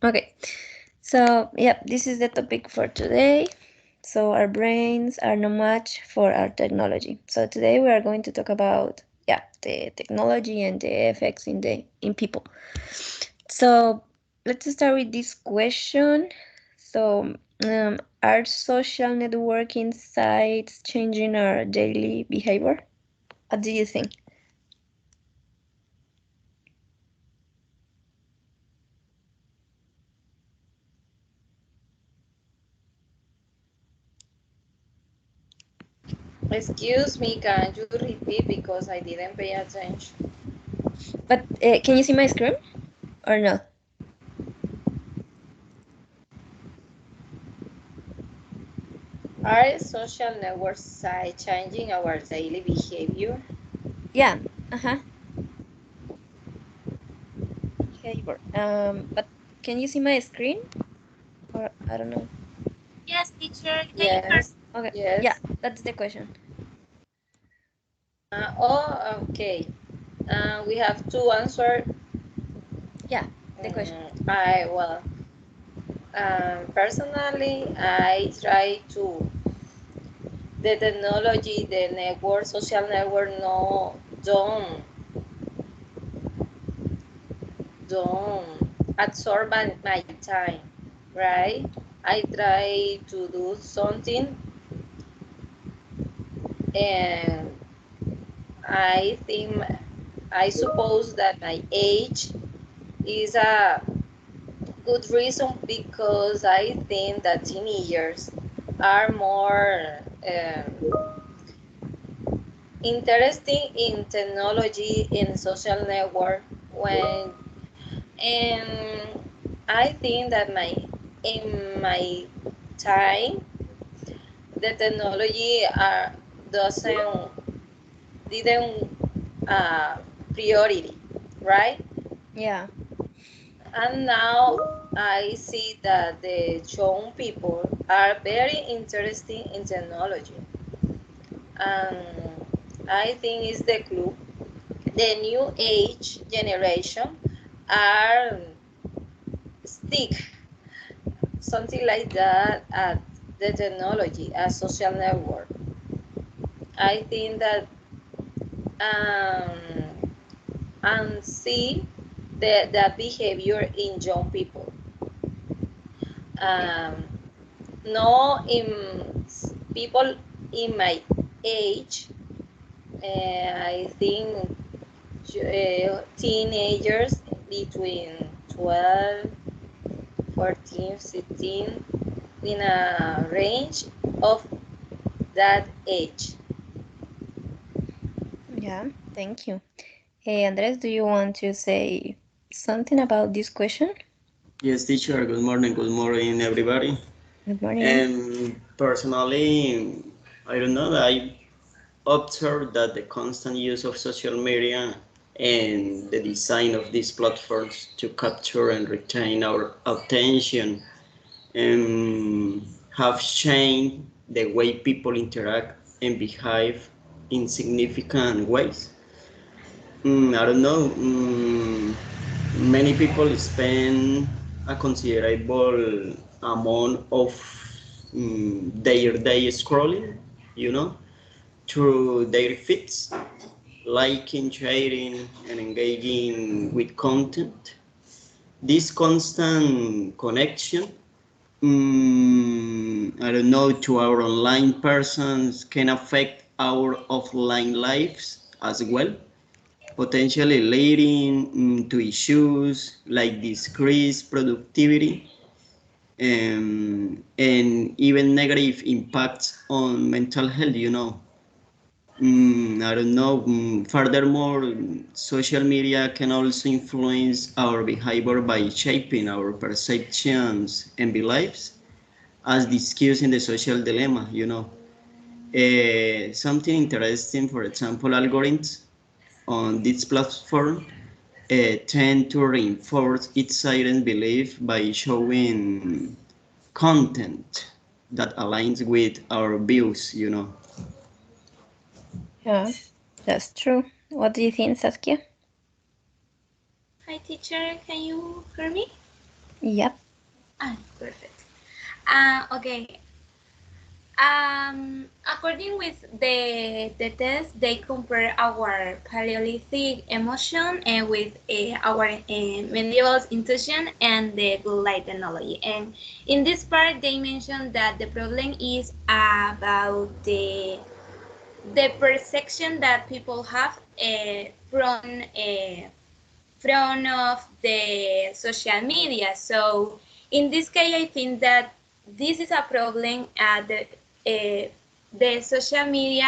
Okay, so yeah, this is the topic for today. So our brains are no match for our technology. So today we are going to talk about the technology and the effects in people. So let's start with this question. So are social networking sites changing our daily behavior? What do you think? Excuse me, can you repeat because I didn't pay attention? But can you see my screen or no? Are social network sites changing our daily behavior? Yeah. Uh-huh. Behavior. But can you see my screen? Or I don't know. Yes, teacher, can you hear? Yes, Okay. Yeah, yes. that's the question. Okay. We have to answer. Yeah, the question. Personally, I try to the technology, the network, social network, no, don't absorb my time, right? I try to do something, and I think I suppose that my age is a good reason because I think that teenagers are more interesting in technology in social network when and I think that my in my time the technology doesn't didn't uh, priority, right? Yeah. And now I see that the young people are very interested in technology. And I think it's the clue. The new age generation are stick something like that at the technology, a social network. I think that um, and see the behavior in young people. Um, no, in people in my age, I think teenagers between 12, 14, 16, in a range of that age. Yeah. Thank you. Hey, Andres, do you want to say something about this question? Yes, teacher. Good morning, everybody. Good morning. And personally, I don't know. I observed that the constant use of social media and the design of these platforms to capture and retain our attention have changed the way people interact and behave in significant ways. I don't know. Many people spend a considerable amount of their day scrolling, you know, through their feeds, liking, sharing, and engaging with content. This constant connection, I don't know, to our online persons can affect our offline lives as well, potentially leading to issues like decreased productivity and even negative impacts on mental health, you know. I don't know. Furthermore, social media can also influence our behavior by shaping our perceptions and beliefs, as discussed in the social dilemma, you know. Something interesting, for example, algorithms on this platform tend to reinforce its silent belief by showing content that aligns with our views, you know. Yeah, that's true. What do you think, Saskia? Hi, teacher, can you hear me? Yep. Ah, perfect. Okay. According with the test, they compare our Paleolithic emotion and with our medieval intuition and the good light technology. And in this part, they mentioned that the problem is about the perception that people have from of the social media. So in this case, I think that this is a problem. The social media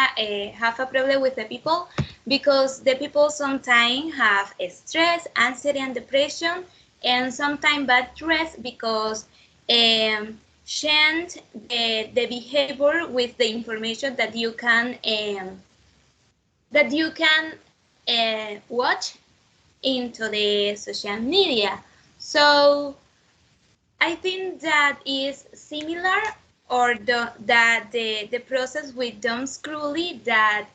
have a problem with the people because the people sometimes have stress, anxiety, and depression, and sometimes bad stress because change the behavior with the information that you can watch into the social media. So I think that is similar or the process with Dom Scrolly that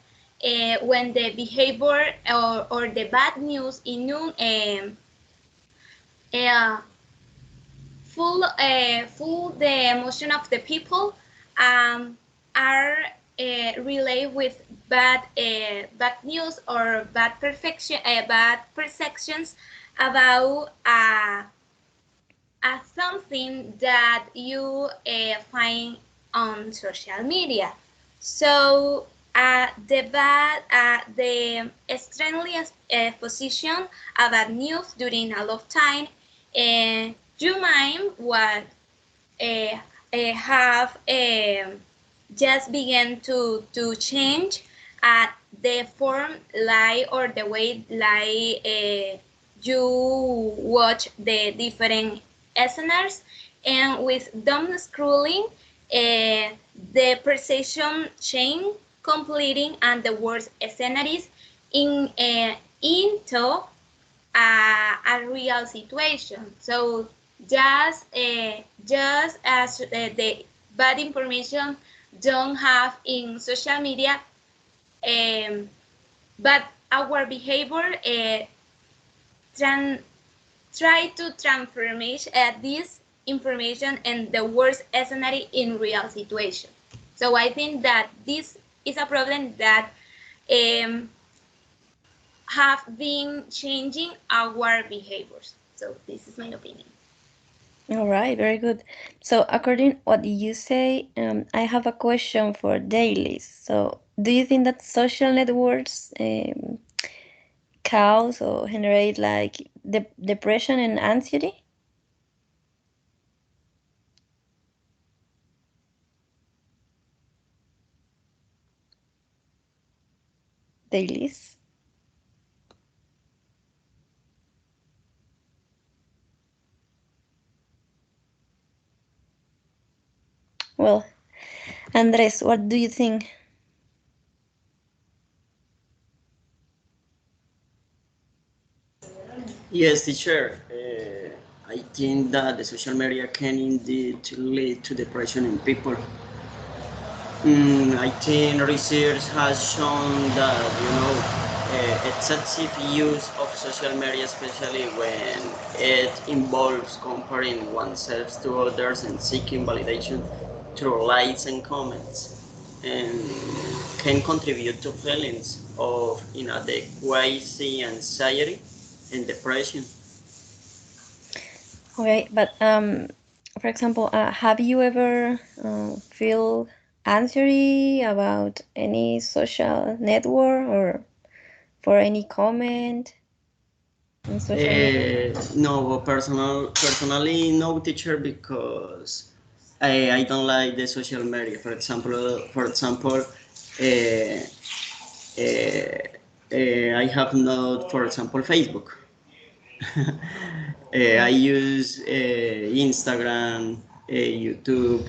when the behavior or the bad news in uh, full the emotion of the people um, are relayed with bad news or bad perceptions about something that you find on social media. So the extremely position about news during a lot of time, you mind what uh, have just began to change the form lie or the way lie you watch the different scenarios and with dumb scrolling the perception change completing and the words scenarios into a real situation. So just as the bad information don't have in social media, um, but our behavior tran- try to transform this information and the worst scenario in real situation. So I think that this is a problem that um, have been changing our behaviors. So this is my opinion. All right, very good. So, according what you say, I have a question for dailies. So, do you think that social networks cause or generate like depression and anxiety? Dailies. Well, Andres, what do you think? Yes, teacher. I think that the social media can indeed lead to depression in people. I think research has shown that excessive use of social media, especially when it involves comparing oneself to others and seeking validation through likes and comments, and can contribute to feelings of inadequacy, anxiety, and depression. Okay, but for example, have you ever feel anxiety about any social network or for any comment in social media? No, personally, no teacher because I don't like the social media. For example, I have not, for example, Facebook. I Okay. use Instagram, YouTube.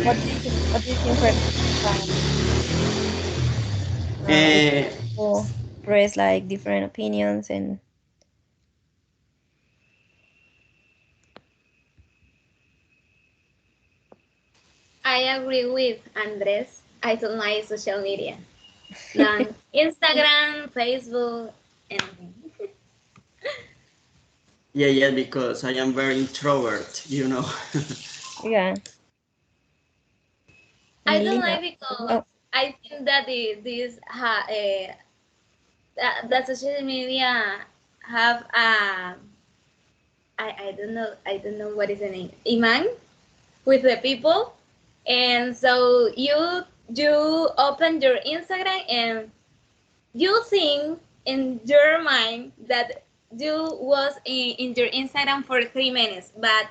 What do Um, you think? What do you think, for example, if uh, people express like different opinions and I agree with Andres. I don't like social media. None. Instagram, Facebook, anything. Yeah, because I am very introvert, you know. Yeah, I and don't Lina. like because Oh, I think that that social media have a I don't know what is the name iman with the people, and so you open your Instagram and you think in your mind that you was in your Instagram for 3 minutes, but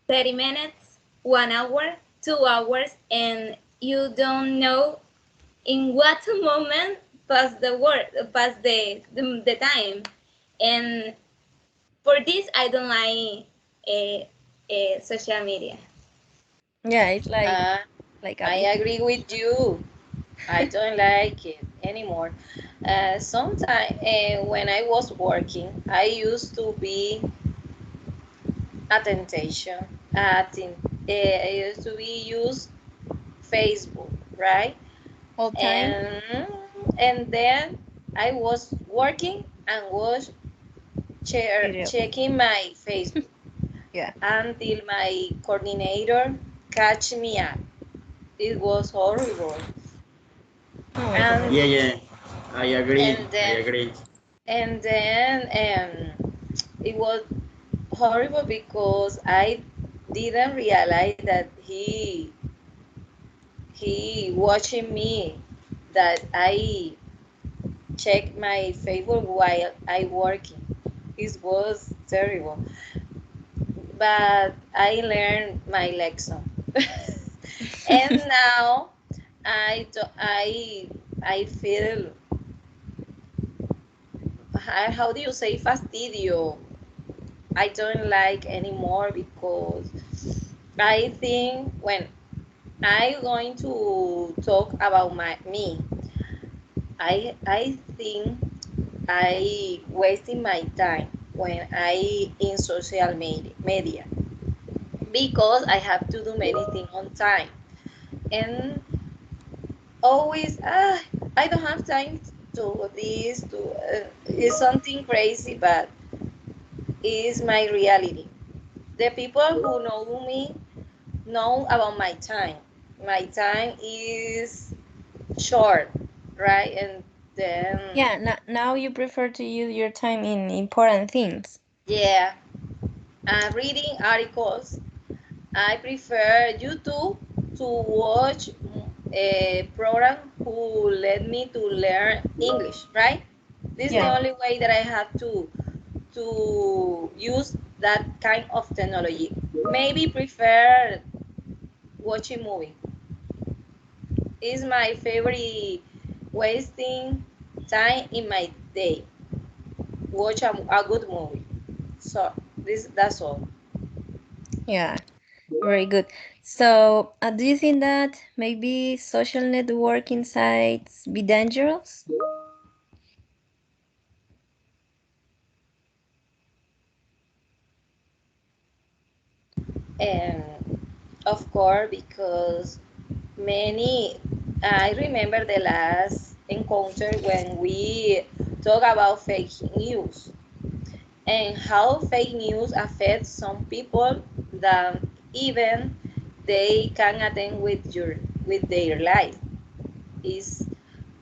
30 minutes, 1 hour, 2 hours, and you don't know in what moment pass the word, pass the time. And for this, I don't like social media. yeah, it's Uh, like I agree addictive. with you. I don't like it anymore. Sometimes when I was working, I used to be attention. I used to be use Facebook, right? All time And and then I was working and was video. checking my Facebook Yeah. until my coordinator catch me up. It was horrible. Oh my And God. Yeah, I agree. and I then agree. and then it was horrible because I didn't realize that he watching me, that I check my Facebook while I working. It was terrible, but I learned my lesson. And now I do, I feel, how do you say, fastidio. I don't like anymore because I think when I'm going to talk about me, I think I wasting my time when I in social media because I have to do many things on time, and always I don't have time to this to it's something crazy, but it's my reality. The people who know me know about my time. My time is short, right? And then Yeah, now you prefer to use your time in important things. yeah, reading articles. I prefer YouTube to watch a program who led me to learn English, right? This is the Yeah. only way that I have to use that kind of technology. Maybe prefer watching movie. Is my favorite wasting time in my day. Watch a good movie. So this that's all. Yeah. Very good. So, do you think that maybe social networking sites be dangerous? And of course, because many, I remember the last encounter when we talk about fake news and how fake news affects some people that even they can attend with their life is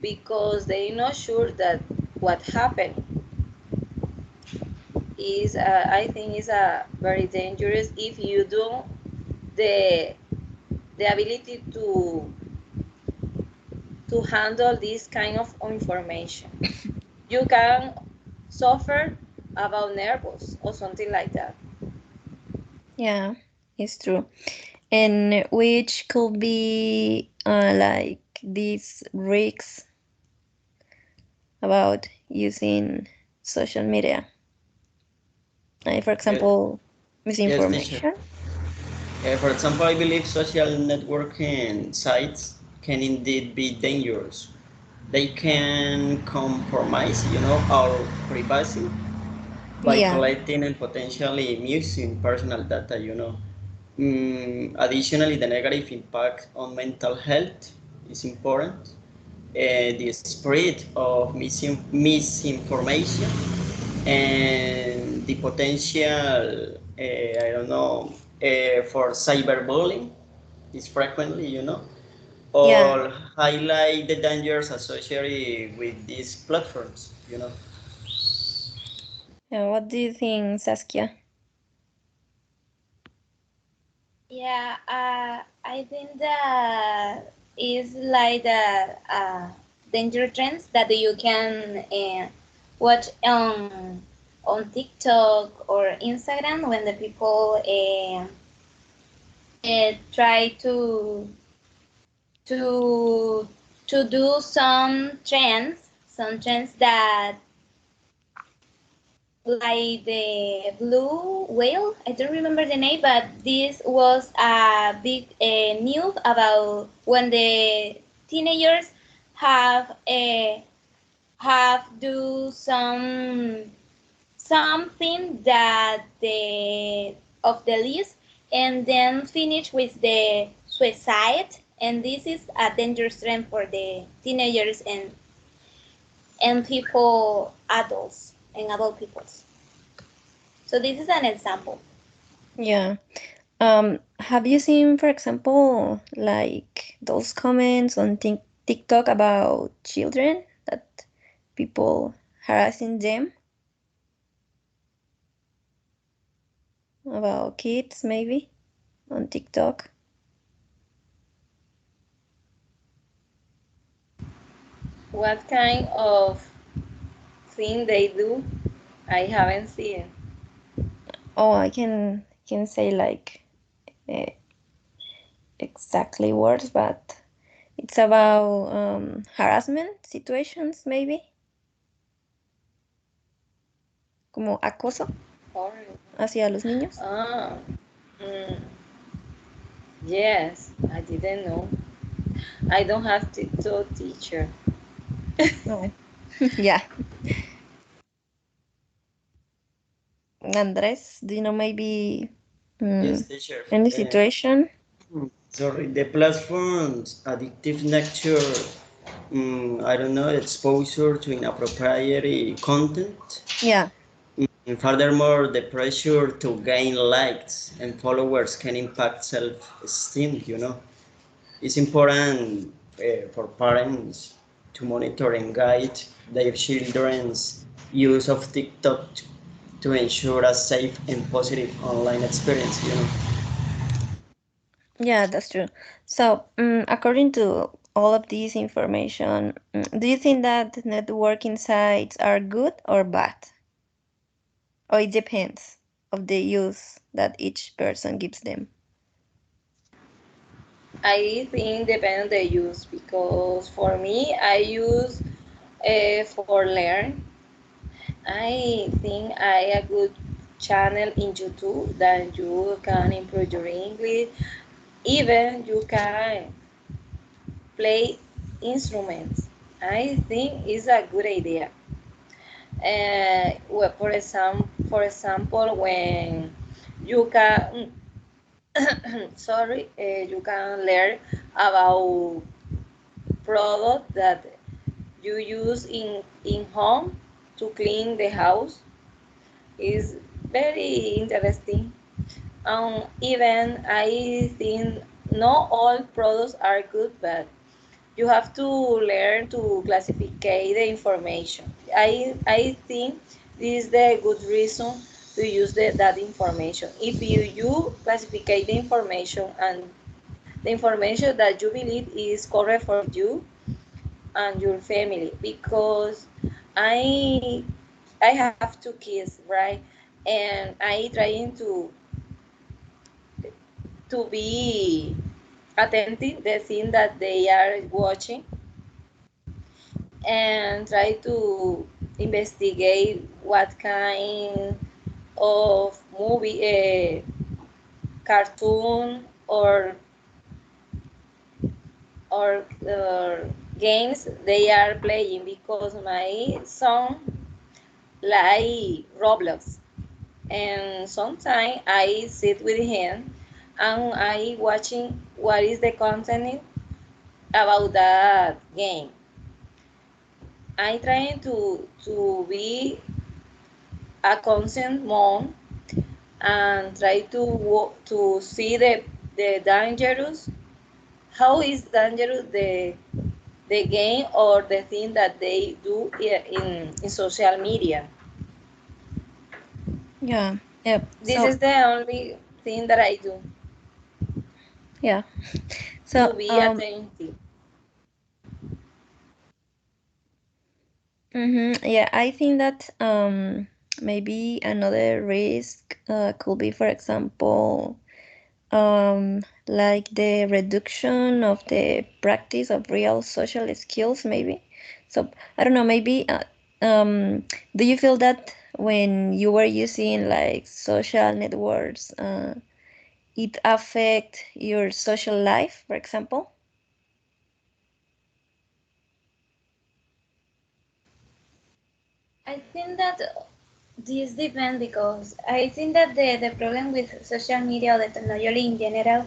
because they're not sure that what happened is I think is a very dangerous if you don't the the ability to handle this kind of information. You can suffer about nervous or something like that. Yeah, it's true. And which could be like these risks about using social media. For Yes, example, yes, teacher. misinformation. For example, I believe social networking sites can indeed be dangerous. They can compromise, our privacy by Yeah. collecting and potentially misusing personal data. Additionally, the negative impact on mental health is important. The spread of misinformation and the potential, I don't know, for cyberbullying is frequently, Yeah. or highlight the dangers associated with these platforms, And what do you think, Saskia? Yeah, I think that is like the danger trends that you can watch on TikTok or Instagram when the people try to to do some trends that like the blue whale. I don't remember the name, but this was a big news about when the teenagers have do something that the of the list and then finish with the suicide. And this is a dangerous trend for the teenagers and people, adults and adult peoples. So this is an example. Yeah. Have you seen, for example, like those comments on TikTok about children that people harassing them about kids, maybe on TikTok? What kind of thing they do? I haven't seen. Oh, I can say like uh, exactly words, but it's about harassment situations, maybe como acoso Or, hacia los niños. ah, mm, yes, I didn't know. I don't have TikTok teacher. No. Yeah. Andres, do you know maybe Yes, mm, teacher. any situation? Sorry, the platform's addictive nature, I don't know, exposure to inappropriate content. Yeah. And furthermore, the pressure to gain likes and followers can impact self-esteem, It's important for parents to monitor and guide their children's use of TikTok to ensure a safe and positive online experience. Yeah, that's true. So, according to all of this information, do you think that networking sites are good or bad? Or it depends of the use that each person gives them? I think depends on the use because for me, I use for learn. I think I a good channel in YouTube that you can improve your English. Even you can play instruments. I think it's a good idea. Well, for example, when you can, sorry, you can learn about product that you use in home to clean the house is very interesting. Even I think not all products are good, but you have to learn to classify the information. I think this is the good reason to use that information. If you classify the information and the information that you believe is correct for you and your family, because I I have two kids, right? And I trying to be attentive the thing that they are watching and try to investigate what kind of movie, cartoon or games they are playing because my son like Roblox and sometimes I sit with him and I watching what is the content about that game. I trying to be a constant monk and try to to see the dangerous, how is dangerous the game or the thing that they do in social media. Yeah. Yep. This So is the only thing that I do yeah. to So be attentive. yeah, I think that maybe another risk could be, for example, like the reduction of the practice of real social skills, maybe. So I don't know, maybe do you feel that when you were using like social networks, it affect your social life, for example? I think that this depends because I think that the problem with social media or the technology in general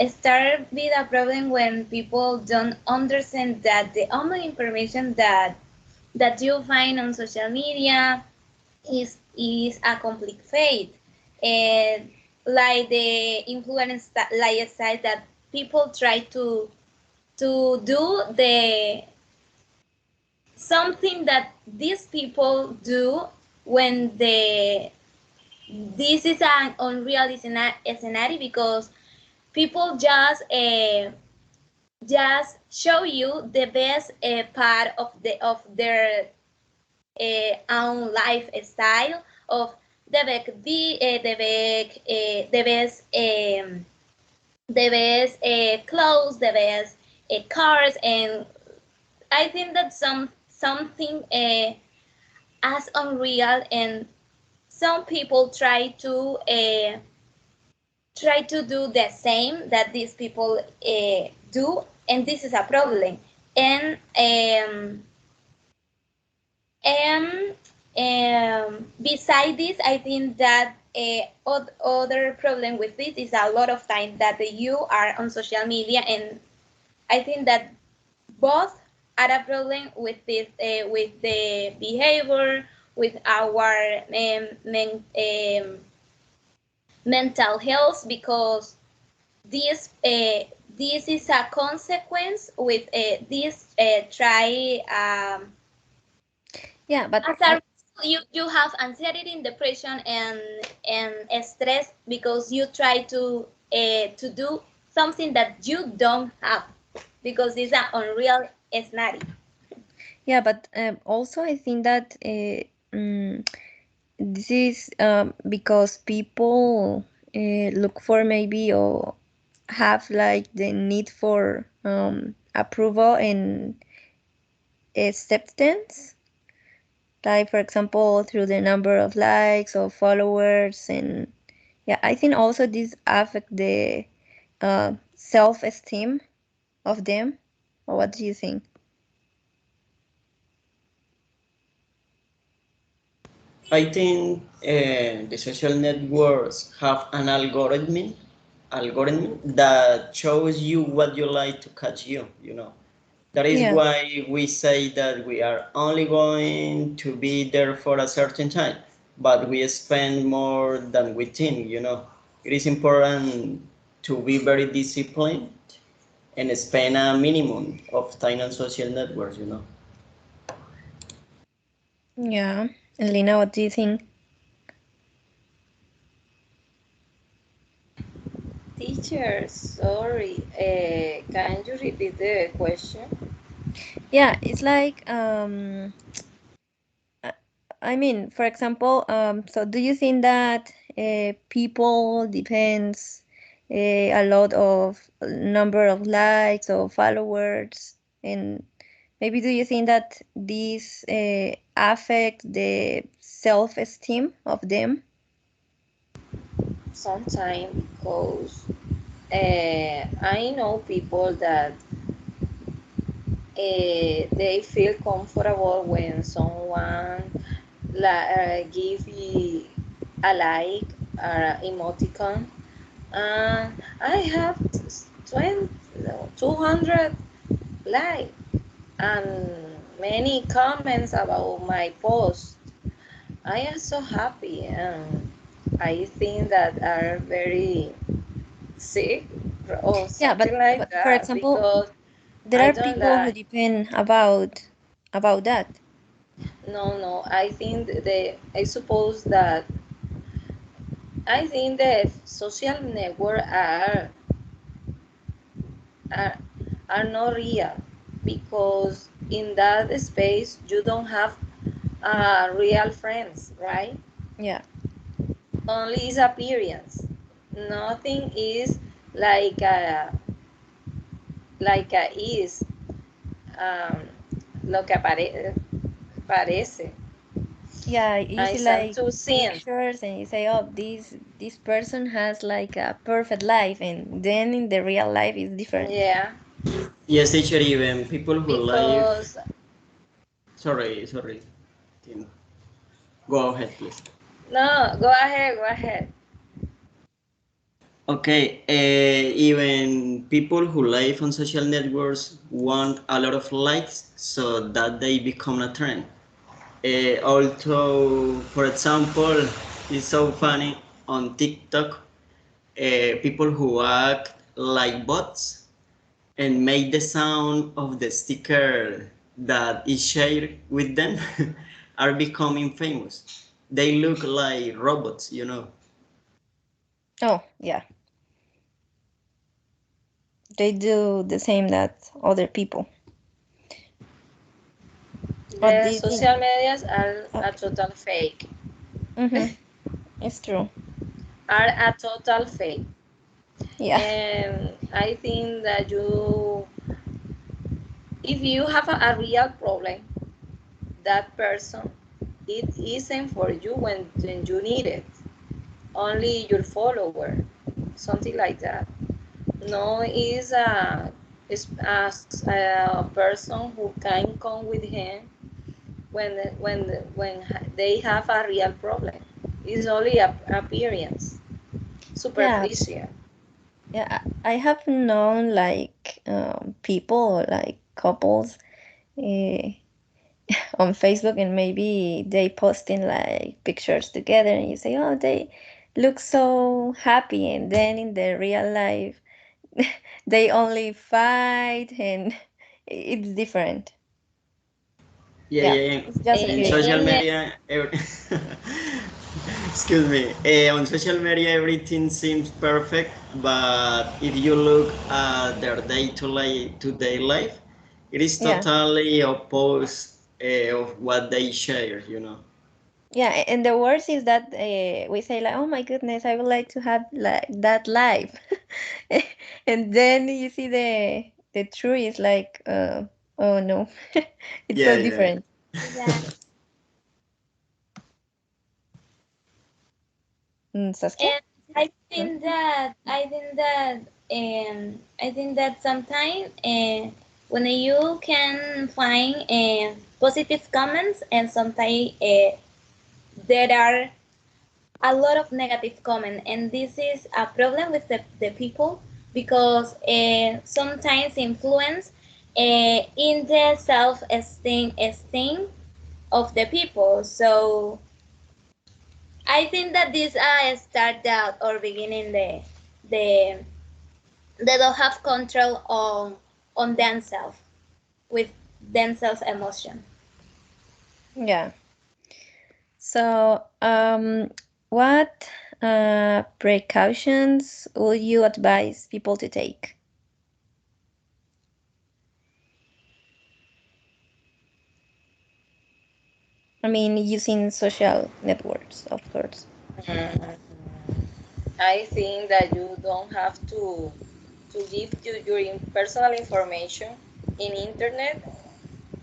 start with a problem when people don't understand that the only information that you find on social media is a complete fake. And like the influence lifestyle that people try to do the something that these people do when the this is an unreal scenario because people just show you the best part of their own lifestyle of the best the best clothes, the best cars, and I think that something as unreal, and some people try to do the same that these people do, and this is a problem. And and beside this, I think that other problem with this is a lot of time that you are on social media, and I think that both are a problem with the behavior, with our mental health, because this this is a consequence with this try Yeah, but as a you have anxiety, depression, and stress because you try to do something that you don't have because it's an unreal scenario. yeah, but also I think that this is because people look for maybe or have like the need for approval and acceptance, like for example through the number of likes or followers, and yeah, I think also this affect the self-esteem of them. Or what do you think? I think the social networks have an algorithm that shows you what you like to catch you, you know. That is Yeah. why we say that we are only going to be there for a certain time, but we spend more than we think, you know. It is important to be very disciplined and spend a minimum of time on social networks, you know. Yeah. Elena, what do you think? Teacher, sorry, can you repeat the question? Yeah, it's like I I mean, for example, so do you think that people depends a lot of number of likes or followers, and maybe do you think that these affect the self-esteem of them? Sometimes because I know people that they feel comfortable when someone give you a like or emoticon. I have 20, 200 like and many comments about my post. I am so happy. I think that are very sick or Yeah, something like but for that example, because there I are don't people who like. depend about that. No, no. I think the. I suppose that I think the social network are are not real because in that space you don't have real friends, right? Yeah, Only is appearance. Nothing is like is um, lo que parece. yeah. You I see some like to sin. pictures, and you say, "Oh, this person has like a perfect life," and then in the real life is different. Yeah, Yes, teacher, even people who live. because Sorry, sorry. Tim. Go ahead, please. no, go ahead, go ahead. Okay, even people who live on social networks want a lot of likes so that they become a trend. Also, for example, it's so funny on TikTok, people who act like bots and make the sound of the sticker that is shared with them are becoming famous. They look like robots, you know. Oh, yeah, they do the same that other people. What do The you think? social medias are a Okay. total fake. Mm-hmm. It's true. Are a total fake. Yeah, And I think that if you have a real problem, that person, it isn't for you when you need it. Only your follower, something like that. No, is a person who can come with him when they have a real problem. It's only a appearance, yeah, superficial. yeah. I have known like people, like couples, uh, on Facebook, and maybe they posting like pictures together, and you say, "Oh, they look so happy," and then in the real life, they only fight, and it's different. Yeah, Yeah, yeah, yeah. it's just In appearance. social In media, excuse me. On social media, everything seems perfect, but if you look at their day-to-day life, it is Yeah, totally opposed of what they share. You know. yeah, and the worst is that we say like, "Oh my goodness, I would like to have like that life," and then you see the truth is like, oh no, it's Yeah, so yeah. different. Yeah. Saskia? And I Huh? think that I think that sometimes when you can find positive comments, and sometimes there are a lot of negative comment, and this is a problem with the people because sometimes influence in the self esteem of the people. So I think that this start out or beginning the they don't have control on themselves with themselves emotion. Yeah. So, what precautions would you advise people to take? I mean, using social networks, of course. mm, I think that you don't have to give your personal information in internet.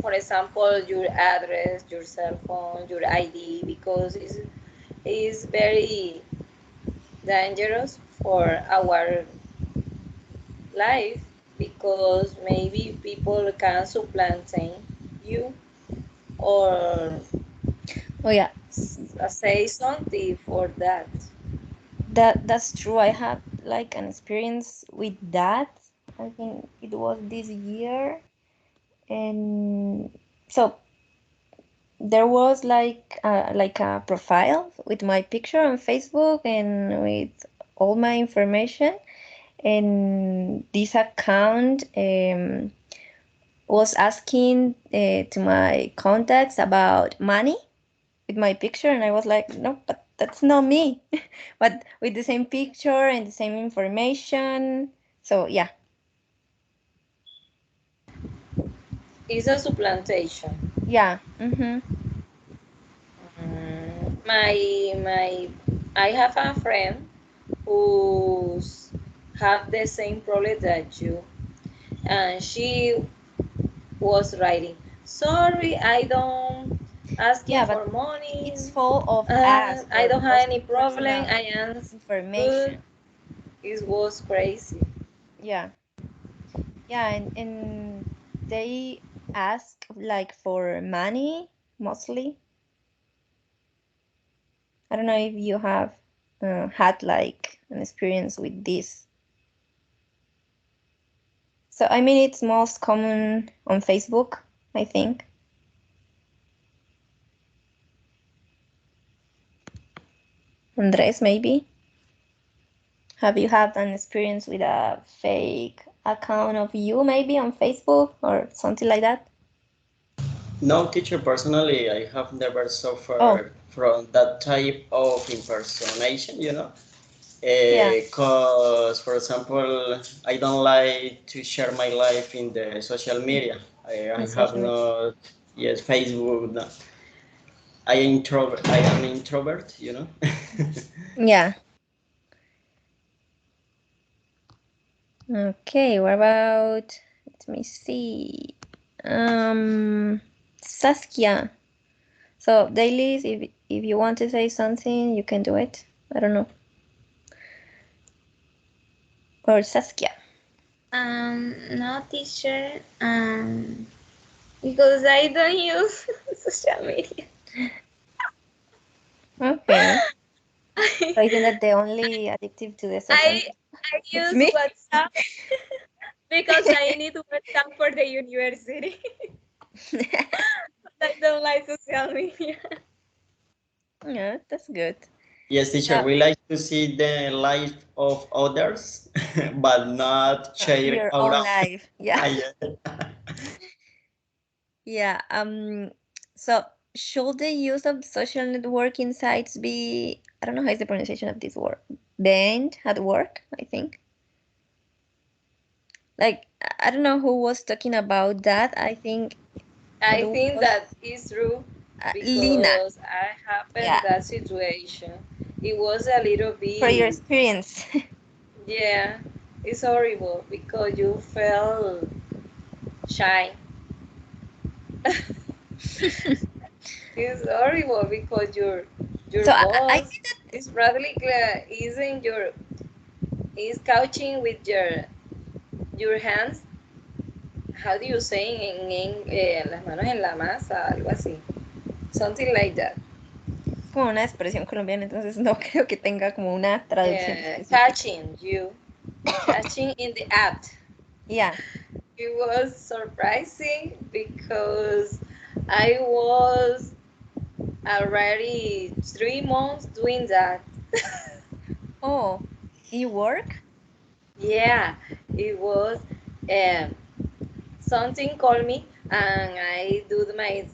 For example, your address, your cell phone, your ID, because it's very dangerous for our life because maybe people can supplant you or Oh yeah, say something for that. that's true. I had like an experience with that. I think it was this year, and so there was like a profile with my picture on Facebook and with all my information, and this account was asking to my contacts about money with my picture, and I was like, no, but that's not me. But with the same picture and the same information. So yeah, It's a supplantation. yeah, mm-hmm, My I have a friend who's have the same problem that you, and she was writing, sorry, I don't asking yeah, but for money, it's full of ads I for don't have any problem, personal I am good. information. It was crazy. Yeah, yeah, and they ask like for money mostly. I don't know if you have had like an experience with this. So I mean, it's most common on Facebook, I think. Andres, maybe. Have you had an experience with a fake account of you, maybe on Facebook or something like that? No, teacher, personally, I have never Oh, suffered from that type of impersonation, you know? yeah, Because, for example, I don't like to share my life in the social media. I on have social media. not, yes, Facebook. No. I am introvert, you know? Yeah. Okay, what about, let me see. Saskia. So, dailies, if you want to say something, you can do it. I don't know. Or Saskia. No teacher. Because I don't use social media. Okay. So I think that the only addictive to the social I media, I it's use me. WhatsApp because I need WhatsApp for the university. I don't like social media. Yeah, that's good. Yes, teacher, So, we like to see the life of others, but not share your our own own. life. Yeah. Yeah. Yeah. So should the use of social networking sites be, I don't know how is the pronunciation of this word, banned at work, I think. Like, I don't know who was talking about that. I think it I think was that is true Lina. because I Yeah. happened that situation. It was a little For your bit, experience. yeah, it's horrible because you felt shy. It's horrible because your So I boss think that, is probably is in your is couching with your hands. How do you say las manos en la masa, algo así, something like that. es como una expresión colombiana, entonces no creo que tenga como una traducción específica. Catching you, catching in the act. Yeah. It was surprising because I was already 3 months doing that. Oh, you work? Yeah, it was. Um, Something called me and I do my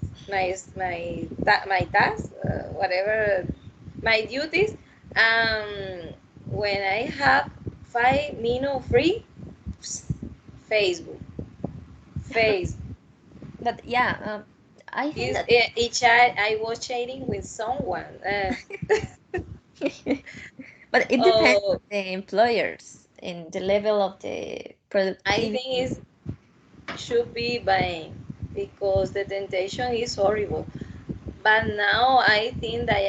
task, whatever my duties. When I have 5 minutes free, Facebook, Facebook But yeah, I think is that each I was chatting with someone. but it depends on Oh, the employers and the level of the I think productivity. it should be buying because the temptation is horrible. But now I think that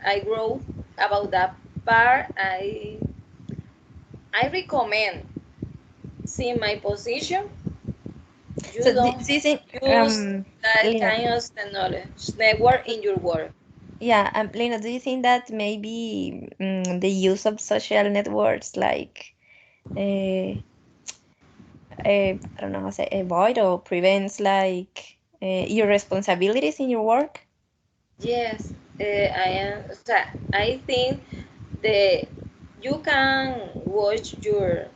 I grow about that part. I recommend, see my position, you So don't do you think, use that Lena, kind of knowledge network in your work. yeah, Lena, do you think that maybe the use of social networks like I don't know how to say avoid or prevents like your responsibilities in your work? Yes, I am. So I think the you can watch your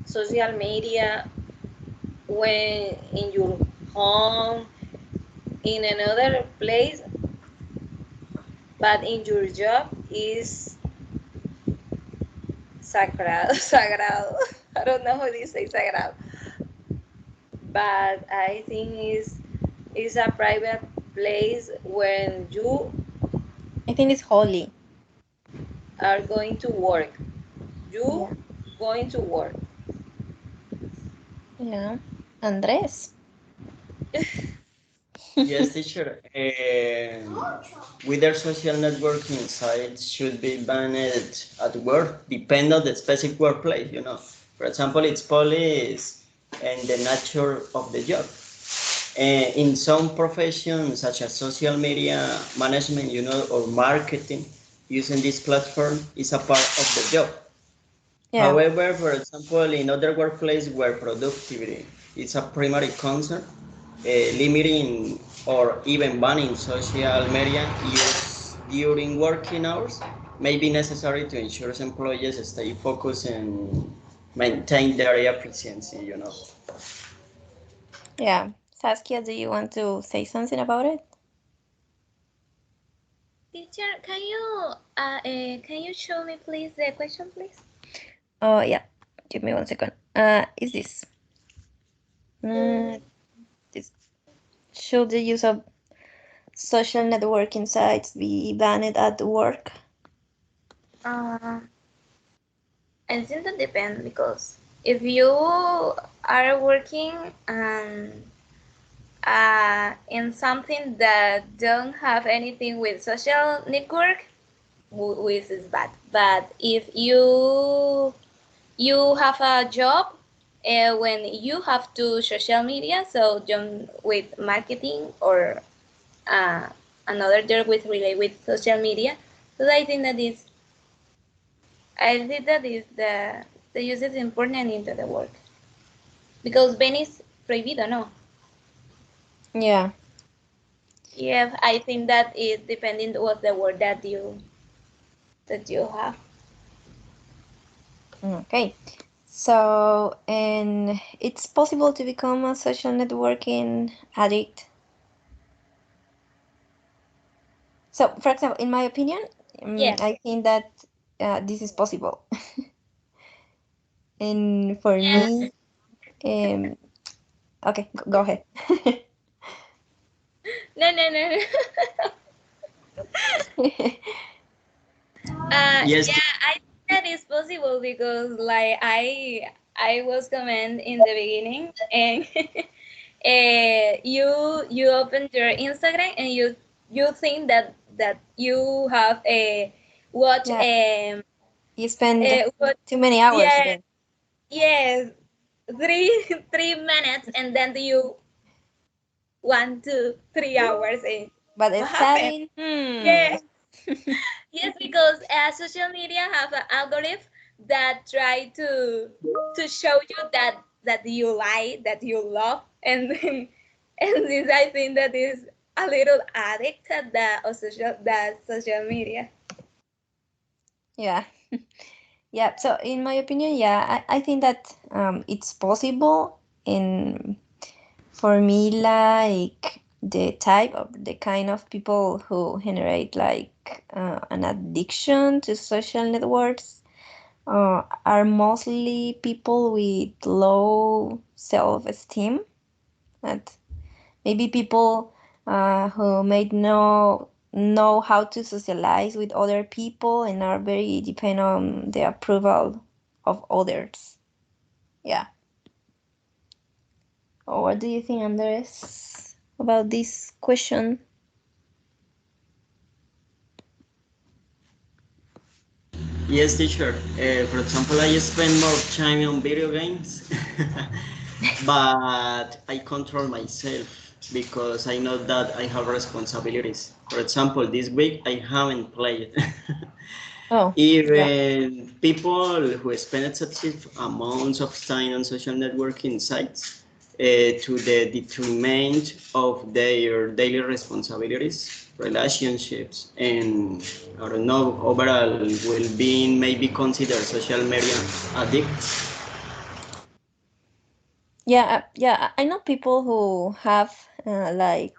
social media when in your home, in another place, but in your job is sagrado, sagrado. I don't know how to say sagrado, but I think is a private place when you I think it's holy. are going to work. You Yeah. going to work. Yeah. Andres. Yes, teacher. Whether social networking sites should be banned at work depend on the specific workplace. For example, it's police and the nature of the job. In some professions, such as social media management, or marketing, using this platform is a part of the job. Yeah. However, for example, in other workplaces where productivity is a primary concern, limiting or even banning social media use during working hours may be necessary to ensure employees stay focused and maintain their efficiency. Yeah. Saskia, do you want to say something about it? Teacher, can you show me please the question, please? Oh, yeah. Give me 1 second. Is this? Uh, Mm, this should the use of social networking sites be banned at work? uh, I think that depends because if you are working in something that don't have anything with social network, which is bad. But if you have a job when you have to social media, so join with marketing or uh, another job with relate with social media. So I think that is the use is important into the work because Ben is prohibido, no? Yeah. Yeah, I think that it depending what the word that you have. Okay. So, and it's possible to become a social networking addict. So, for example, in my opinion, Yes. I think that this is possible. And for Yeah. me, um, okay, go ahead. No, no, no, no. Yes, Yeah, I think that is possible because like I was comment in the beginning and you open your Instagram and you think that you have a watch Yeah, you spend what too many hours yeah there, yes 3 3 minutes and then you 1 2 3 hours and but what it's happened? studying. Yeah. Yes, because social media have an algorithm that try to show you that you like, that you love, and then, and this I think that is a little addicted that social media. Yeah, yeah. So, in my opinion, yeah, I think that it's possible. In For me, like the type of the kind of people who generate like an addiction to social networks are mostly people with low self-esteem, and maybe people who may know how to socialize with other people and are very dependent on the approval of others. Yeah. What do you think, Andres, about this question? yes, teacher. For example, I spend more time on video games, but I control myself because I know that I have responsibilities. For example, this week I haven't played. Oh, yeah. Even people who spend excessive amounts of time on social networking sites to the detriment of their daily responsibilities, relationships, and I don't know, overall well-being may be considered social media addicts. Yeah, yeah. I know people who have like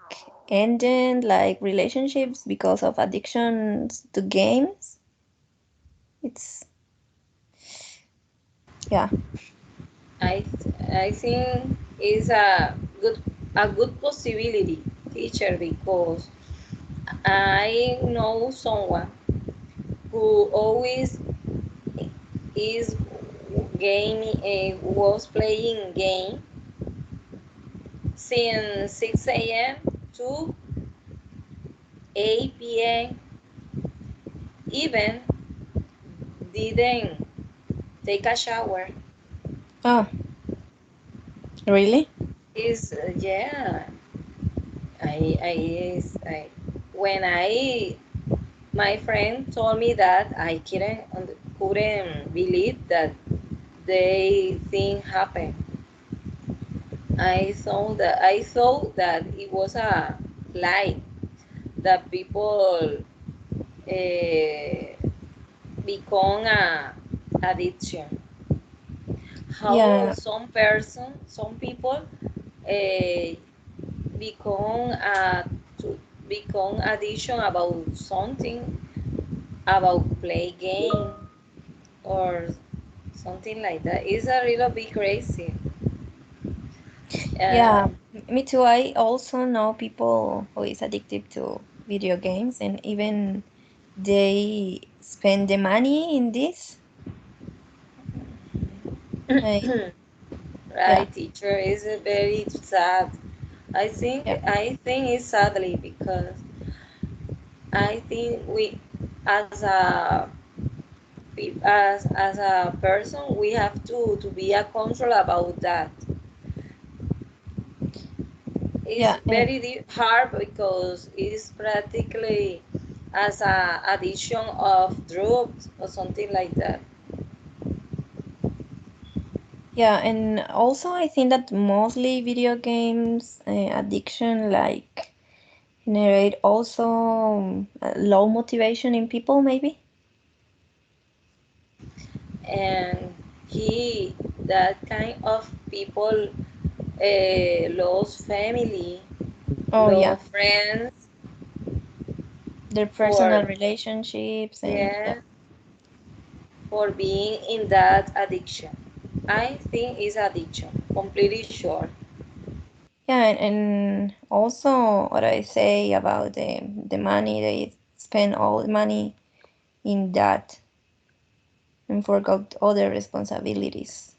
ended like relationships because of addictions to games. It's yeah, I think is a good possibility, teacher, because I know someone who always is was playing game since 6 a.m. to 8 p.m. even didn't take a shower. oh, really? Is yeah, I when I my friend told me that I couldn't believe that they thing happened. I thought that it was a lie that people become a addiction. How Yeah, some people uh, become to become addiction about something, about play game or something like that. It's a little bit crazy. Uh, yeah. Me too. I also know people who is addicted to video games, and even they spend the money in this. Like, yeah, right, teacher, is very sad. yeah, I think it's sadly because I think we as a person we have to be a control about that. It's yeah, and very hard because it's practically as a addition of drugs or something like that. yeah, and also I think that mostly video games addiction like generate also low motivation in people, maybe. And he that kind of people lost family, Oh yeah, lost friends their for personal relationships and yeah, yeah for being in that addiction. I think it's addiction, completely sure. yeah, and also what I say about the money they spend all the money in that and forgot other responsibilities.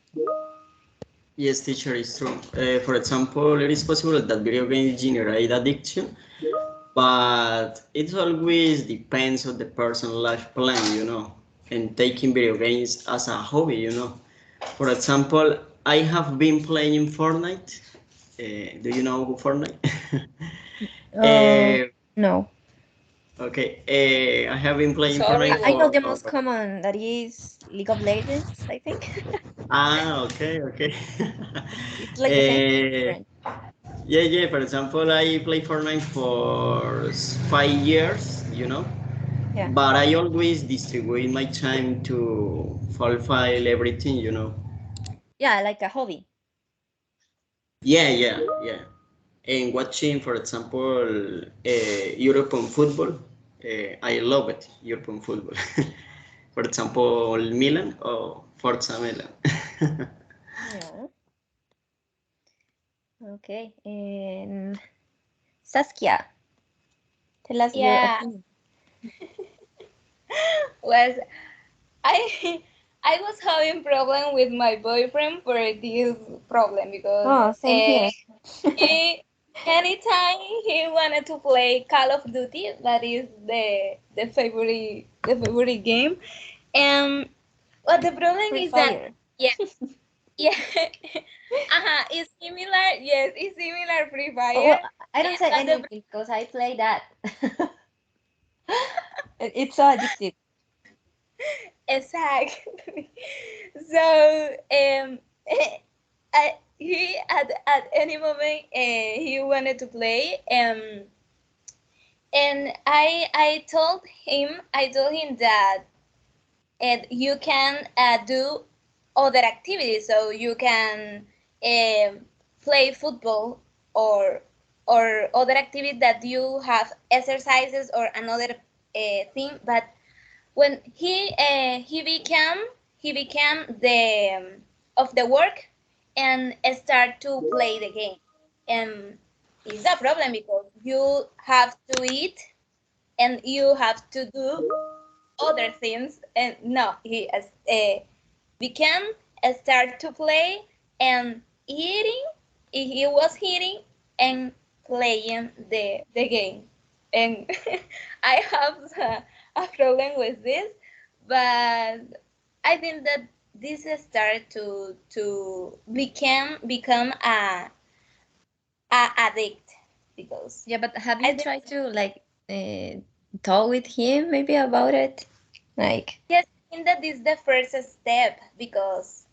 Yes, teacher, is true. For example, it is possible that video games generate addiction, but it always depends on the person's life plan, and taking video games as a hobby, For example, I have been playing Fortnite. Do you know Fortnite? Uh, uh, no. okay, I have been playing Sorry, I Fortnite I know what? for. the most common that is League of Legends, I think. Ah, okay, okay. It's like the same, uh, different. yeah, yeah. For example, I play Fortnite for 5 years, Yeah. but I always distribute my time to fulfill everything. Yeah, like a hobby. Yeah, yeah, yeah. And watching, for example, European football, I love it, European football. For example, Milan or Forza Milan. Yeah. Okay. And Saskia, tell us your Yeah, opinion. was I I was having problem with my boyfriend for this problem because Oh, same here. he anytime he wanted to play Call of Duty, that is the favorite game, and what the problem Free is that Fire. yeah yeah it's similar, yes, it's similar Free Well, Fire, I don't say but the anything because I play that. It's so addictive. exactly. So he at any moment he wanted to play, and I told him that you can do other activities, so you can um, play football or other activity that you have exercises or another thing. But when he became the of the work and start to play the game, and it's a problem because you have to eat and you have to do other things. And no, became start to play and eating. He was eating and playing the game, and I have a problem with this. But I think that this started to become a addict, because Yeah, but have I you think, tried to like talk with him maybe about it? Like, yes, I think that is the first step, because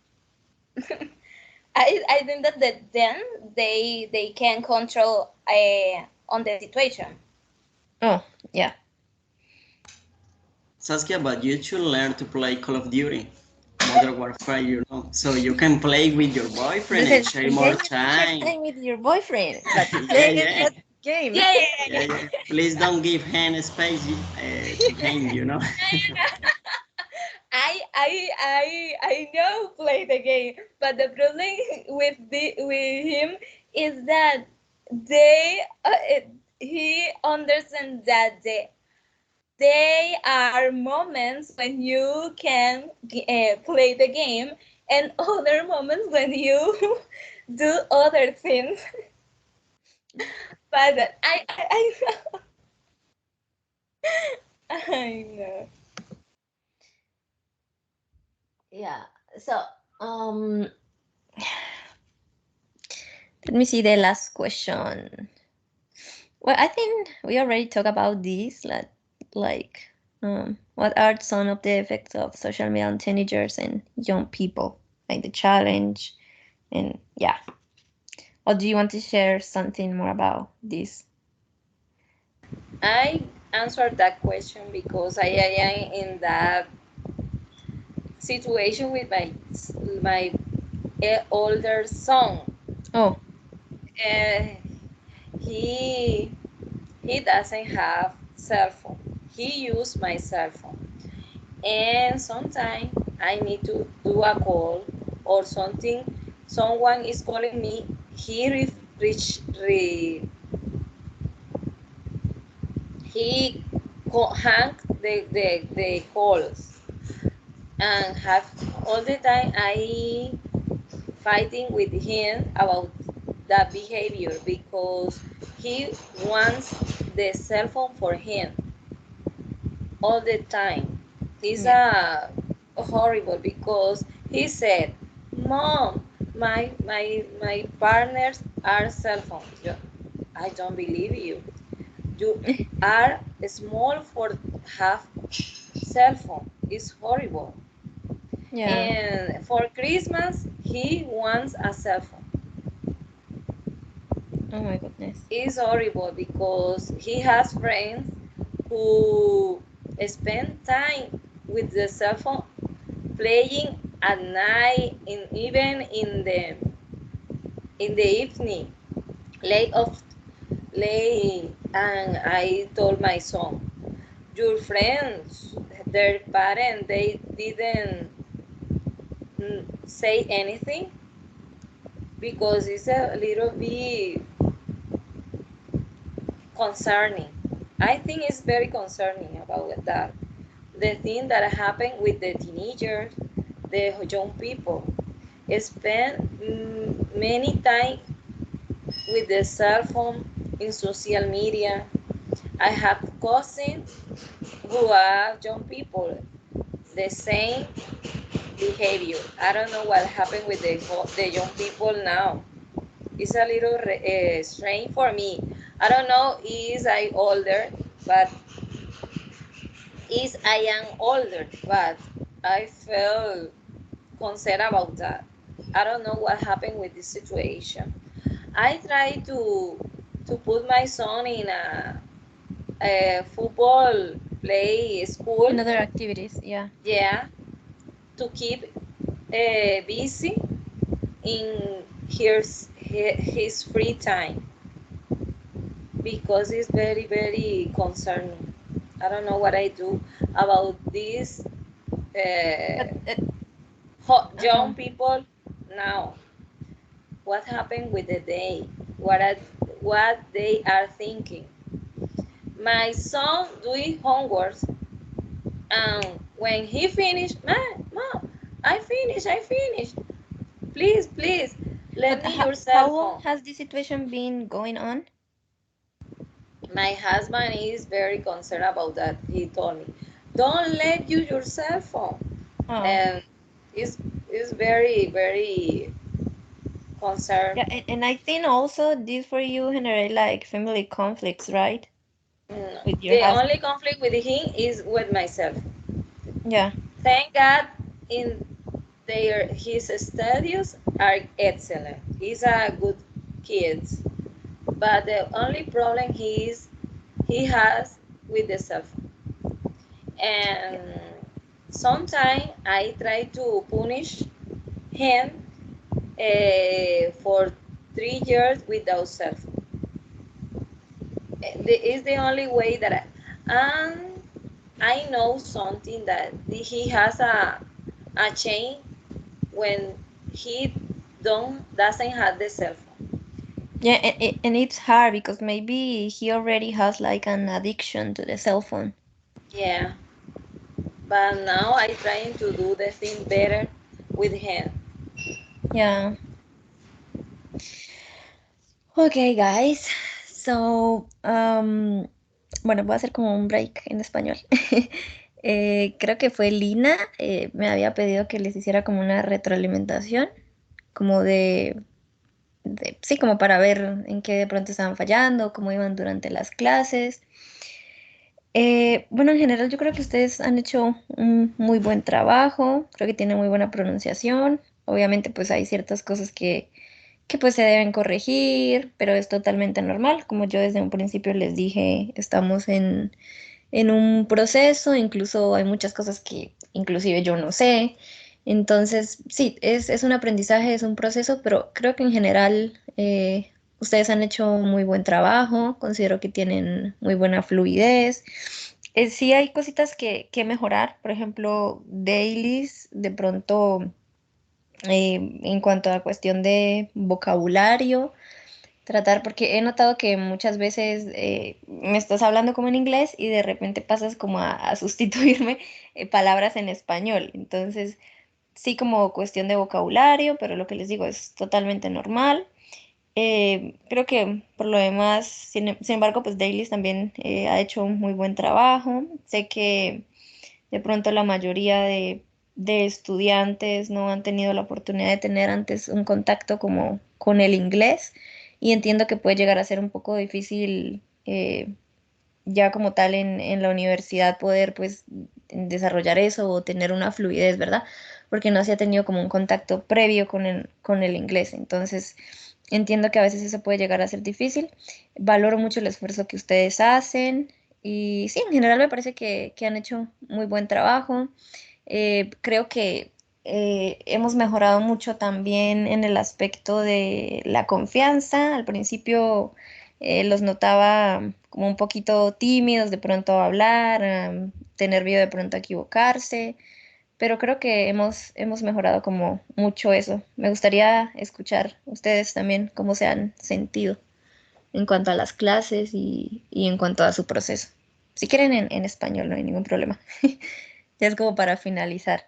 I think that then they can control on the situation. oh, yeah. Saskia, but you should learn to play Call of Duty, Modern Warfare, so you can play with your boyfriend and Listen, share okay, more you can share time. time with your boyfriend, but Yeah, play yeah, that game. Yeah, yeah, yeah, yeah, yeah. Please don't give him space to him. yeah. I know play the game, but the problem with him is that they he understands that they are moments when you can play the game, and other moments when you do other things. But I know. I know. Yeah. So, um, let me see the last question. Well, I think we already talked about this, like, what are some of the effects of social media on teenagers and young people, like the challenge, and yeah. Or do you want to share something more about this? I answered that question because I am in that situation with my older son. Oh, Uh, he he doesn't have cell phone. He use my cell phone, and sometimes I need to do a call or something. Someone is calling me. He reach he hang the calls and have all the time I fighting with him about that behavior because he wants the cell phone for him all the time. He's yeah, horrible because he said, "Mom, my partners are cell phones." I don't believe you. You are small for have cell phone. It's horrible. yeah. And for Christmas, he wants a cell phone. Oh my goodness. It's horrible because he has friends who spend time with the cell phone playing at night, even in the evening, late of late. And I told my son, your friends, their parents, they didn't say anything because it's a little bit concerning. I think it's very concerning about that. The thing that happened with the teenagers, the young people, spend many time with the cell phone in social media. I have cousins who are young people, the same behavior. I don't know what happened with the young people now. It's a little strange for me. I don't know is I older, but is I am older, but I feel concerned about that. I don't know what happened with this situation. I try to put my son in a football play In school, other activities, yeah. yeah, to keep busy in his free time because it's very very concerning. I don't know what I do about these But young uh-huh. people now. What happened with the day? What they are thinking? My son doing homework, and when he finished, mom, I finished. Please, please, But let me your how cell long phone. has this situation been going on? My husband is very concerned about that. He told me, don't let you your cell phone, Oh, and is very very concerned. yeah, and I think also this for you generate like family conflicts, right? With your The only husband. conflict with him is with myself. Yeah, Thank God, in his studies are excellent. He's a good kid, but the only problem he has with the cell phone. yeah, And sometimes I try to punish him for 3 years without cell phone. It's the only way that and I know something that he has a chain when he don't doesn't have the cell phone. yeah, and it's hard because maybe he already has like an addiction to the cell phone. Yeah, but now I trying to do the thing better with him. Yeah. Okay, guys. So, bueno, voy a hacer como un break en español. Creo que fue Lina, me había pedido que les hiciera como una retroalimentación, como sí, como para ver en qué de pronto estaban fallando, cómo iban durante las clases. Bueno, en general yo creo que ustedes han hecho un muy buen trabajo, creo que tienen muy buena pronunciación. Obviamente pues hay ciertas cosas que pues se deben corregir, pero es totalmente normal. Como yo desde un principio les dije, estamos en un proceso, incluso hay muchas cosas que inclusive yo no sé. Entonces, sí, es un aprendizaje, es un proceso, pero creo que en general ustedes han hecho muy buen trabajo, considero que tienen muy buena fluidez. Sí hay cositas que mejorar, por ejemplo, dailies, de pronto en cuanto a cuestión de vocabulario, tratar, porque he notado que muchas veces me estás hablando como en inglés y de repente pasas como a sustituirme palabras en español. Entonces, sí como cuestión de vocabulario, pero lo que les digo es totalmente normal. Creo que por lo demás, sin embargo, pues Dailies también ha hecho un muy buen trabajo. Sé que de pronto la mayoría de estudiantes no han tenido la oportunidad de tener antes un contacto como con el inglés y entiendo que puede llegar a ser un poco difícil ya como tal en la universidad poder pues desarrollar eso o tener una fluidez, ¿verdad? Porque no se ha tenido como un contacto previo con el inglés. Entonces, entiendo que a veces eso puede llegar a ser difícil. Valoro mucho el esfuerzo que ustedes hacen y sí, en general me parece que han hecho muy buen trabajo. Creo que hemos mejorado mucho también en el aspecto de la confianza. Al principio los notaba como un poquito tímidos de pronto a hablar, tener miedo de pronto a equivocarse, pero creo que hemos mejorado como mucho eso. Me gustaría escuchar ustedes también cómo se han sentido en cuanto a las clases y en cuanto a su proceso. Si quieren en español, no hay ningún problema. Ya es como para finalizar.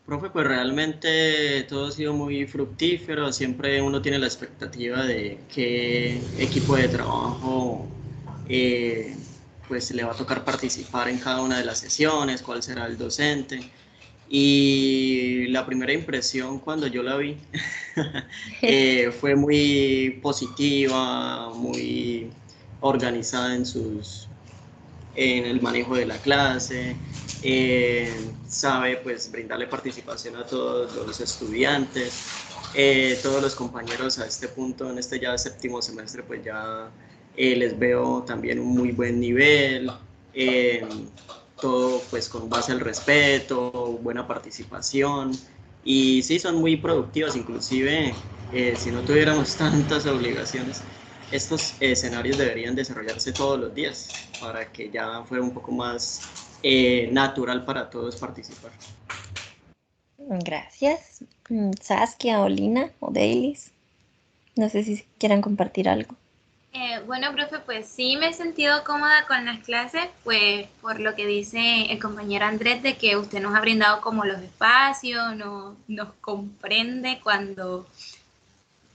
Profe, pues realmente todo ha sido muy fructífero, siempre uno tiene la expectativa de qué equipo de trabajo eh, pues le va a tocar participar en cada una de las sesiones, cuál será el docente. Y la primera impresión cuando yo la vi fue muy positiva, muy organizada en el manejo de la clase, sabe pues brindarle participación a todos los estudiantes, todos los compañeros a este punto, en este ya séptimo semestre, pues ya les veo también un muy buen nivel, eh, todo pues con base al respeto, buena participación, y sí, son muy productivos, inclusive si no tuviéramos tantas obligaciones, estos escenarios deberían desarrollarse todos los días para que ya fuera un poco más natural para todos participar. Gracias. Saskia o Lina o Dailis. No sé si quieran compartir algo. Bueno, profe, pues sí me he sentido cómoda con las clases, pues por lo que dice el compañero Andrés, de que usted nos ha brindado como los espacios, nos comprende cuando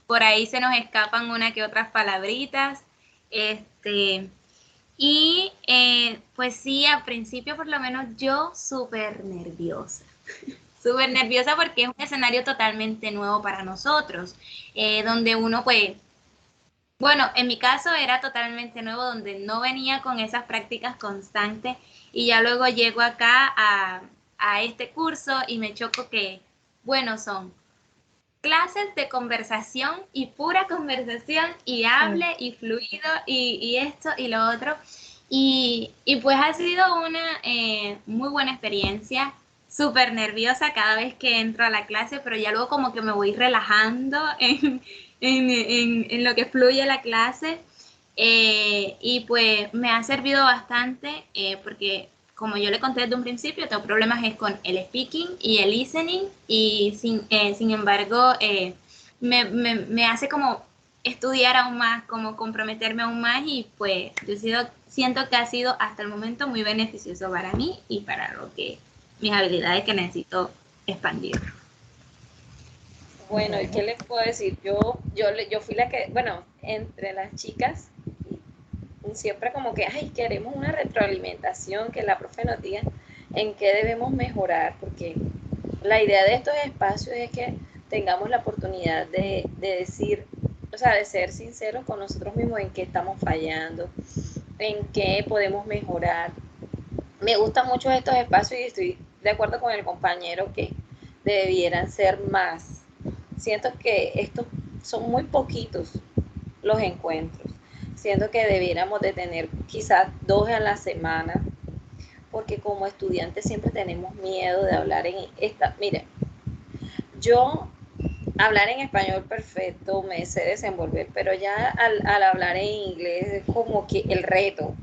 por ahí se nos escapan una que otras palabritas. Este, y pues sí, al principio por lo menos yo súper nerviosa porque es un escenario totalmente nuevo para nosotros, donde uno pues bueno, en mi caso era totalmente nuevo, donde no venía con esas prácticas constantes y ya luego llego acá a este curso y me choco que, bueno, son clases de conversación y pura conversación y Mm. hable y fluido y esto y lo otro. Y pues ha sido una muy buena experiencia, súper nerviosa cada vez que entro a la clase, pero ya luego como que me voy relajando en lo que fluye la clase. Y pues me ha servido bastante porque como yo le conté desde un principio, tengo problemas es con el speaking y el listening y sin embargo me hace como estudiar aún más, como comprometerme aún más y pues siento que ha sido hasta el momento muy beneficioso para mí y para lo que mis habilidades que necesito expandir. Bueno, ¿y Bueno. qué les puedo decir? Yo fui la que, bueno, entre las chicas, siempre como que, ay, queremos una retroalimentación, que la profe nos diga en qué debemos mejorar, porque la idea de estos espacios es que tengamos la oportunidad de decir, o sea, de ser sinceros con nosotros mismos en qué estamos fallando, en qué podemos mejorar. Me gustan mucho estos espacios y estoy de acuerdo con el compañero que debieran ser más. Siento que estos son muy poquitos los encuentros. Siento que debiéramos de tener quizás 2 a la semana, porque como estudiantes siempre tenemos miedo de hablar en esta. Mire, yo hablar en español perfecto me sé desenvolver, pero ya al hablar en inglés es como que el reto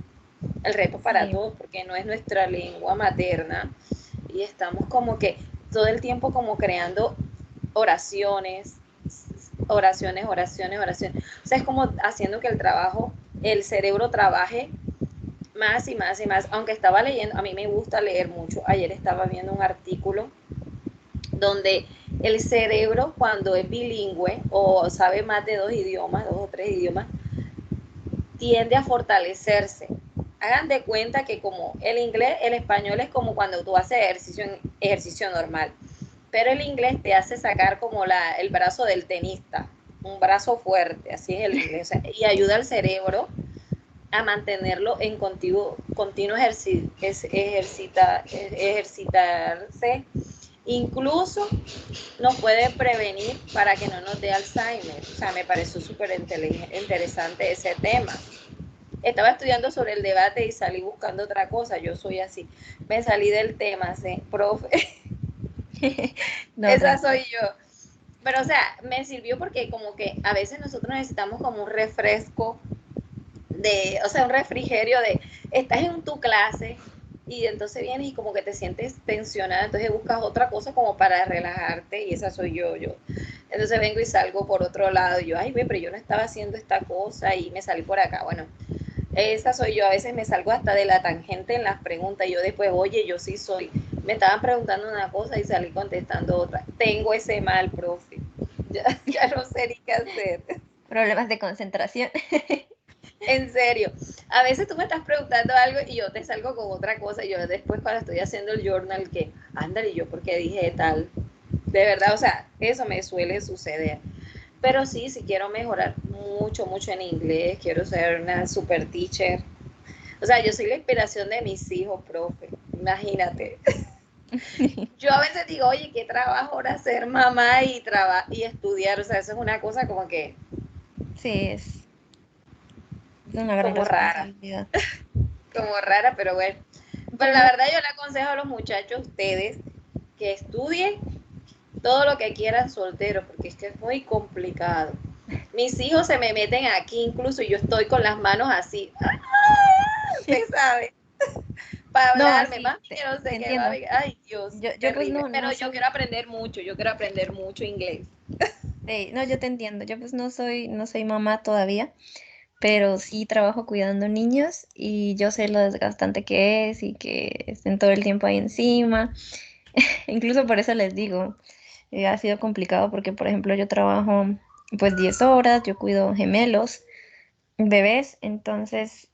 para Sí. todos, porque no es nuestra lengua materna y estamos como que todo el tiempo como creando oraciones, oraciones, oraciones, oraciones. O sea, es como haciendo que el trabajo, el cerebro trabaje más y más y más. Aunque estaba leyendo, a mí me gusta leer mucho. Ayer estaba viendo un artículo donde el cerebro cuando es bilingüe o sabe más de 2 idiomas, 2 o 3 idiomas, tiende a fortalecerse. Hagan de cuenta que como el inglés, el español es como cuando tú haces ejercicio normal, pero el inglés te hace sacar como el brazo del tenista, un brazo fuerte, así es el inglés, o sea, y ayuda al cerebro a mantenerlo en continuo ejercitarse. Incluso nos puede prevenir para que no nos dé Alzheimer. O sea, me pareció súper interesante ese tema. Estaba estudiando sobre el debate y salí buscando otra cosa. Yo soy así. Me salí del tema, ¿sí? Profe. No, Esa soy tranquila. yo. Pero, o sea, me sirvió porque como que a veces nosotros necesitamos como un refresco o sea, un refrigerio estás en tu clase y entonces vienes y como que te sientes tensionada, entonces buscas otra cosa como para relajarte y esa soy yo. Entonces vengo y salgo por otro lado y yo, ay, ve, pero yo no estaba haciendo esta cosa y me salí por acá. Bueno, esa soy yo, a veces me salgo hasta de la tangente en las preguntas y yo después, oye, yo sí soy. Me estaban preguntando una cosa y salí contestando otra. Tengo ese mal, profe. Ya no sé ni qué hacer. Problemas de concentración. En serio, a veces tú me estás preguntando algo y yo te salgo con otra cosa y yo después cuando estoy haciendo el journal que, ándale, yo porque dije tal, de verdad, o sea, eso me suele suceder. Pero sí, sí quiero mejorar mucho, mucho en inglés, quiero ser una super teacher, O sea, yo soy la inspiración de mis hijos, profe. Imagínate. Yo a veces digo, oye, qué trabajo ahora ser mamá y estudiar. O sea, eso es una cosa como que, Sí, es una gran como rara, responsabilidad. como rara, pero bueno. Pero Pero la no, verdad yo le aconsejo a los muchachos, ustedes, que estudien todo lo que quieran solteros, porque es que es muy complicado. Mis hijos se me meten aquí incluso y yo estoy con las manos así, usted sabe, para no, hablarme, sí, mami, que no te sé qué, entiendo. mami, ay Dios, Yo pues terrible. no, Pero no yo soy, quiero aprender mucho, yo quiero aprender mucho inglés. no, yo te entiendo. Yo pues no soy mamá todavía, pero sí trabajo cuidando niños y yo sé lo desgastante que es y que estén todo el tiempo ahí encima. Incluso por eso les digo, ha sido complicado porque, por ejemplo, yo trabajo pues 10 horas, yo cuido gemelos, bebés, entonces,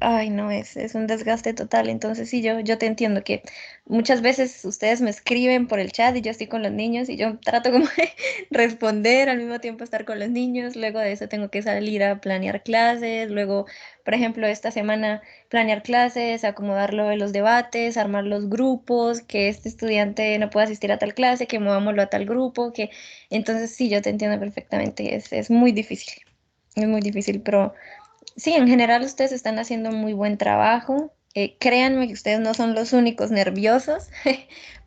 ay, no, es un desgaste total. Entonces, sí, yo te entiendo que muchas veces ustedes me escriben por el chat y yo estoy con los niños y yo trato como de responder al mismo tiempo estar con los niños. Luego de eso tengo que salir a planear clases. Luego, por ejemplo, esta semana planear clases, acomodarlo de los debates, armar los grupos, que este estudiante no pueda asistir a tal clase, que movámoslo a tal grupo, que entonces sí, yo te entiendo perfectamente, es muy difícil. Es muy difícil, pero sí, en general ustedes están haciendo un muy buen trabajo. Créanme que ustedes no son los únicos nerviosos.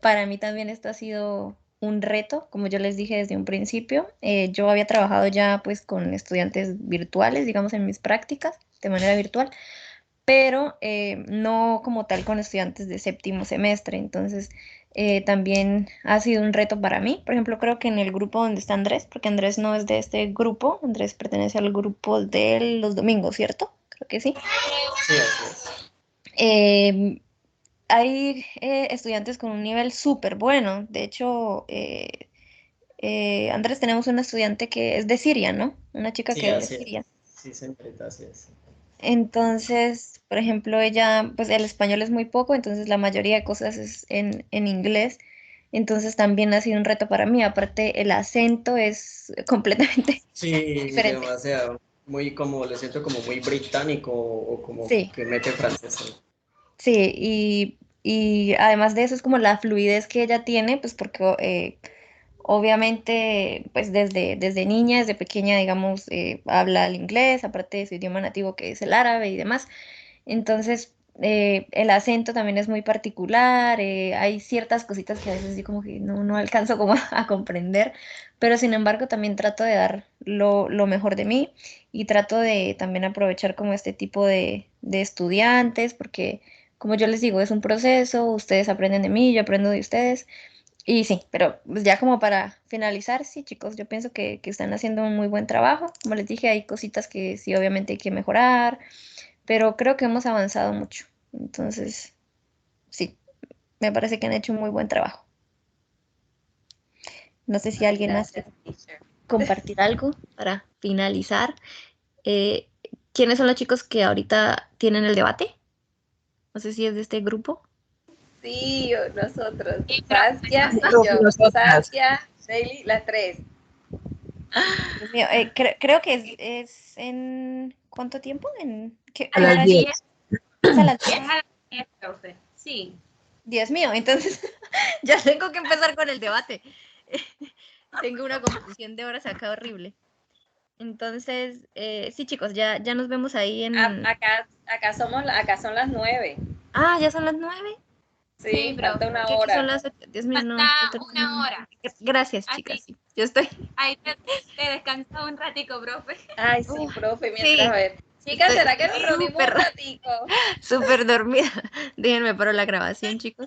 Para mí también esto ha sido un reto, como yo les dije desde un principio. Yo había trabajado ya pues con estudiantes virtuales, digamos, en mis prácticas de manera virtual, pero no como tal con estudiantes de séptimo semestre. Entonces, también ha sido un reto para mí. Por ejemplo, creo que en el grupo donde está Andrés, porque Andrés no es de este grupo, Andrés pertenece al grupo de los domingos, ¿cierto? Creo que sí. Sí, así es. Eh, hay estudiantes con un nivel súper bueno. De hecho, Andrés, tenemos una estudiante que es de Siria, ¿no? Una chica Sí, que es de así es. Siria. Sí, señorita, así es. Entonces, por ejemplo, ella, pues el español es muy poco, entonces la mayoría de cosas es en inglés. Entonces también ha sido un reto para mí. Aparte, el acento es completamente Sí, diferente. demasiado. Muy como, lo siento como muy británico o como Sí, que mete francés ahí. sí, y además de eso es como la fluidez que ella tiene, pues porque obviamente, pues desde niña, desde pequeña, digamos, habla el inglés, aparte de su idioma nativo que es el árabe y demás. Entonces, el acento también es muy particular, hay ciertas cositas que a veces sí como que no alcanzo como a comprender, pero sin embargo también trato de dar lo mejor de mí y trato de también aprovechar como este tipo de estudiantes, porque como yo les digo, es un proceso, ustedes aprenden de mí, yo aprendo de ustedes. Y sí, pero pues, ya como para finalizar, sí, chicos, yo pienso que están haciendo un muy buen trabajo. Como les dije, hay cositas que sí, obviamente hay que mejorar, pero creo que hemos avanzado mucho. Entonces, sí, me parece que han hecho un muy buen trabajo. No sé si Ay, alguien más gracias, quiere teacher. compartir algo para finalizar. Eh, ¿Quiénes son los chicos que ahorita tienen el debate? No sé si es de este grupo. Sí, nosotros, Y Saskia Sí, y profe, yo. nosotras. Saskia, Daily, las tres. Dios mío, creo que es en ¿cuánto tiempo? A ¿Qué las hora es? 10. ¿Es a las es 10? a las 10, profe. Sí. Dios mío, entonces ya tengo que empezar con el debate. Tengo una confusión de horas acá horrible. Entonces, sí, chicos, ya nos vemos ahí en... Acá son las 9. Ah, ya son las 9. Sí, Sí, falta profe. una Que aquí son hora. las 8. Dios mío, no. Falta una hora. Gracias, chicas. Así, Sí. Yo estoy... ahí te descansa un ratico, profe. Ay, sí, Uf, profe, mientras, a sí, ver. Chicas, estoy ¿será que nos reunimos un súper, ratico? súper dormida. Déjenme paro la grabación, chicos.